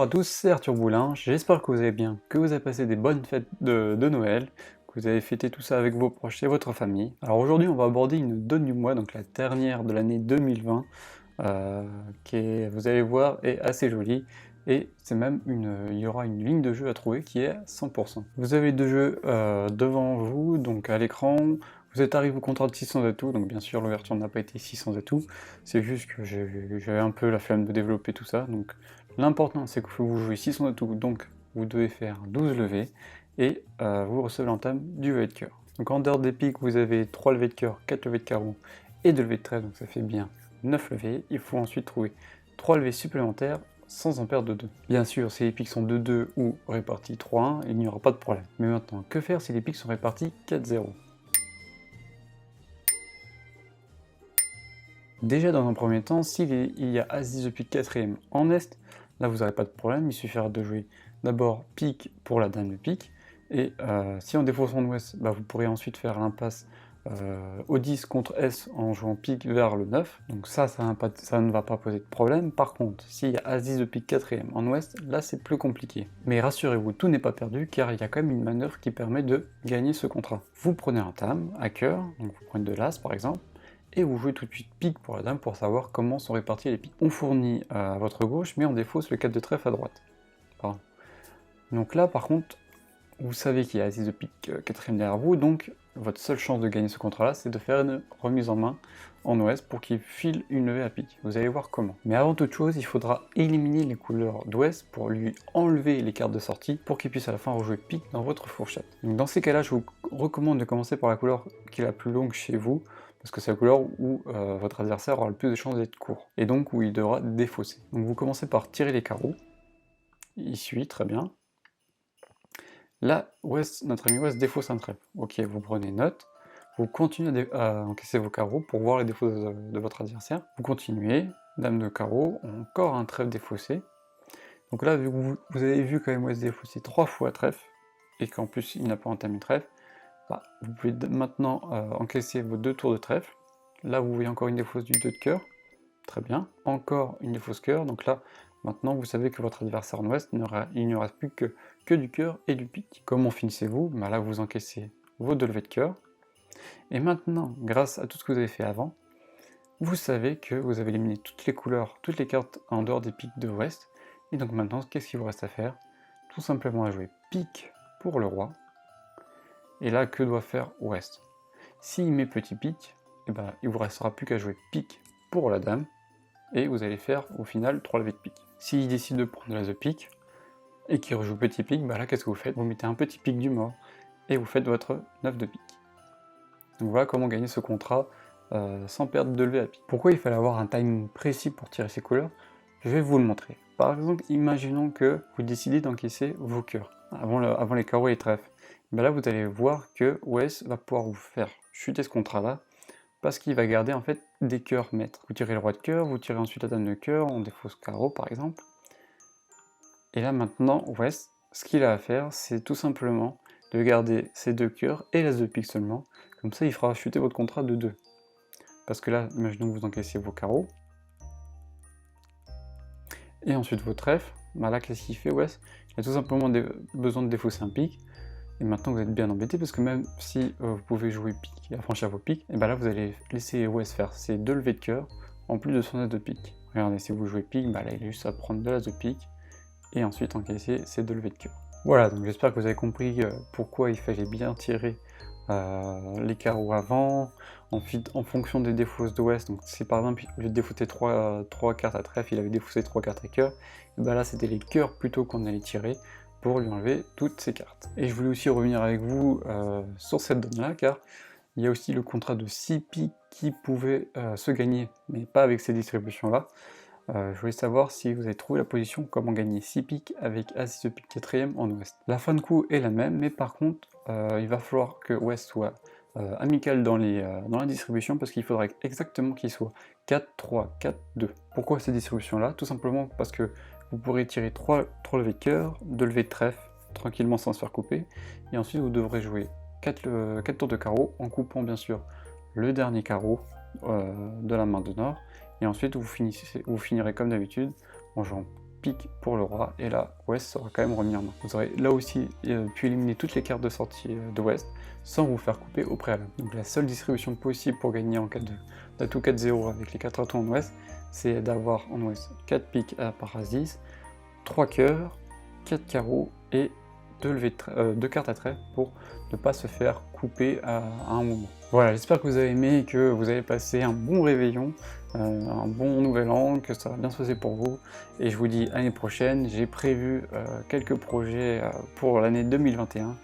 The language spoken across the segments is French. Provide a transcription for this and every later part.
Bonjour à tous, c'est Arthur Boulin, j'espère que vous allez bien, que vous avez passé des bonnes fêtes de Noël, que vous avez fêté tout ça avec vos proches et votre famille. Alors aujourd'hui on va aborder une donne du mois, donc la dernière de l'année 2020, qui est, vous allez voir, est assez jolie, et c'est même il y aura une ligne de jeu à trouver qui est à 100%. Vous avez deux jeux devant vous, donc à l'écran. Vous êtes arrivé au contrat de 600 atouts, donc bien sûr l'ouverture n'a pas été 600 atouts, c'est juste que j'avais un peu la flemme de développer tout ça, donc l'important c'est que vous jouez 600 atouts, donc vous devez faire 12 levées, et vous recevez l'entame du lever de cœur. Donc en dehors des pics, vous avez 3 levées de cœur, 4 levées de carreau et 2 levées de trèfle, donc ça fait bien 9 levées. Il faut ensuite trouver 3 levées supplémentaires sans en perdre de 2. Bien sûr, si les pics sont 2-2 ou répartis 3-1, il n'y aura pas de problème. Mais maintenant, que faire si les pics sont répartis 4-0 ? Déjà dans un premier temps, s'il y a As-10 de pique 4ème en Est, là vous n'aurez pas de problème, il suffira de jouer d'abord pique pour la dame de pique, et si on défausse en Ouest, bah, vous pourrez ensuite faire l'impasse au 10 contre S en jouant pique vers le 9, donc ça ne va pas poser de problème. Par contre, s'il y a As-10 de pique 4ème en Ouest, là c'est plus compliqué. Mais rassurez-vous, tout n'est pas perdu, car il y a quand même une manœuvre qui permet de gagner ce contrat. Vous prenez un tam à cœur, donc vous prenez de l'As par exemple, et vous jouez tout de suite pique pour la dame pour savoir comment sont répartis les piques. On fournit à votre gauche, mais on défausse le 4 de trèfle à droite. Pardon. Donc là, par contre, vous savez qu'il y a As-10 de pique 4ème derrière vous, donc votre seule chance de gagner ce contrat-là, c'est de faire une remise en main en Ouest pour qu'il file une levée à pique. Vous allez voir comment. Mais avant toute chose, il faudra éliminer les couleurs d'Ouest pour lui enlever les cartes de sortie pour qu'il puisse à la fin rejouer pique dans votre fourchette. Donc dans ces cas-là, je vous recommande de commencer par la couleur qui est la plus longue chez vous, parce que c'est la couleur où votre adversaire aura le plus de chances d'être court, et donc où il devra défausser. Donc vous commencez par tirer les carreaux, il suit, très bien. Là, Ouest, notre ami Ouest défausse un trèfle. Ok, vous prenez note, vous continuez à encaisser vos carreaux pour voir les défauts de votre adversaire. Vous continuez, dame de carreau, encore un trèfle défaussé. Donc là, vu que vous avez vu quand même Ouest défausser 3 fois trèfle, et qu'en plus il n'a pas entamé trèfle, bah, vous pouvez maintenant encaisser vos 2 tours de trèfle. Là, vous voyez encore une défausse du 2 de cœur. Très bien. Encore une défausse cœur. Donc là, maintenant, vous savez que votre adversaire en Ouest, il n'y aura plus que du cœur et du pique. Comment finissez-vous? Bah là, vous encaissez vos 2 levées de cœur. Et maintenant, grâce à tout ce que vous avez fait avant, vous savez que vous avez éliminé toutes les couleurs, toutes les cartes en dehors des piques de Ouest. Et donc maintenant, qu'est-ce qu'il vous reste à faire? Tout simplement à jouer pique pour le roi. Et là, que doit faire Ouest? S'il met petit pique, eh ben, il vous restera plus qu'à jouer pique pour la dame, et vous allez faire au final 3 levées de pique. S'il décide de prendre l'as de pique, et qu'il rejoue petit pique, bah là qu'est-ce que vous faites? Vous mettez un petit pique du mort, et vous faites votre 9 de pique. Donc voilà comment gagner ce contrat sans perdre de levée à pique. Pourquoi il fallait avoir un timing précis pour tirer ces couleurs? Je vais vous le montrer. Par exemple, imaginons que vous décidez d'encaisser vos cœurs, avant les carreaux et les trèfles. Ben là vous allez voir que Ouest va pouvoir vous faire chuter ce contrat là, parce qu'il va garder en fait des cœurs maîtres. Vous tirez le roi de cœur, vous tirez ensuite la dame de cœur, on défausse carreau par exemple. Et là maintenant, Ouest, ce qu'il a à faire, c'est tout simplement de garder ses 2 cœurs et l'as de pique seulement, comme ça il fera chuter votre contrat de 2. Parce que là, imaginons que vous encaissez vos carreaux, et ensuite vos trèfles, bah là qu'est-ce qu'il fait Ouest? Il a tout simplement besoin de défausser un pique. Et maintenant vous êtes bien embêté parce que même si vous pouvez jouer pique et affranchir vos piques, et ben là vous allez laisser Ouest faire ses 2 levées de cœur en plus de son as de pique. Regardez, si vous jouez pique, bah là il a juste à prendre 2 as de pique et ensuite encaisser ses 2 levées de cœur. Voilà, donc j'espère que vous avez compris pourquoi il fallait bien tirer les carreaux avant, en fonction des défausses d'Ouest. Donc si par exemple au lieu de défausser 3 cartes à trèfle, il avait défaussé 3 cartes à cœur, et ben là c'était les cœurs plutôt qu'on allait tirer pour lui enlever toutes ces cartes. Et je voulais aussi revenir avec vous sur cette donne-là, car il y a aussi le contrat de 6 piques qui pouvait se gagner, mais pas avec ces distributions-là. Je voulais savoir si vous avez trouvé la position comment gagner 6 piques avec As de pique 4ème en Ouest. La fin de coup est la même, mais par contre, il va falloir que Ouest soit amical dans la distribution, parce qu'il faudra exactement qu'il soit 4, 3, 4, 2. Pourquoi ces distributions-là? Tout simplement parce que vous pourrez tirer 3 levées de cœur, 2 levées de trèfle, tranquillement sans se faire couper, et ensuite vous devrez jouer 4 tours de carreau, en coupant bien sûr le dernier carreau de la main de Nord, et ensuite vous finirez comme d'habitude en jouant pique pour le roi, et là, Ouest sera quand même remis en main. Vous aurez là aussi pu éliminer toutes les cartes de sortie de Ouest, sans vous faire couper au préalable. Donc la seule distribution possible pour gagner en cas d'atout 4-0 avec les 4 atouts en Ouest, c'est d'avoir en Ouest 4 piques à part As-10, 3 cœurs, 4 carreaux et 2 cartes à trait pour ne pas se faire couper à un moment. Voilà, j'espère que vous avez aimé et que vous avez passé un bon réveillon, un bon nouvel an, que ça va bien se passer pour vous. Et je vous dis à l'année prochaine, j'ai prévu quelques projets pour l'année 2021.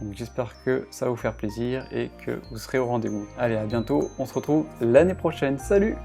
Donc j'espère que ça va vous faire plaisir et que vous serez au rendez-vous. Allez, à bientôt, on se retrouve l'année prochaine, salut!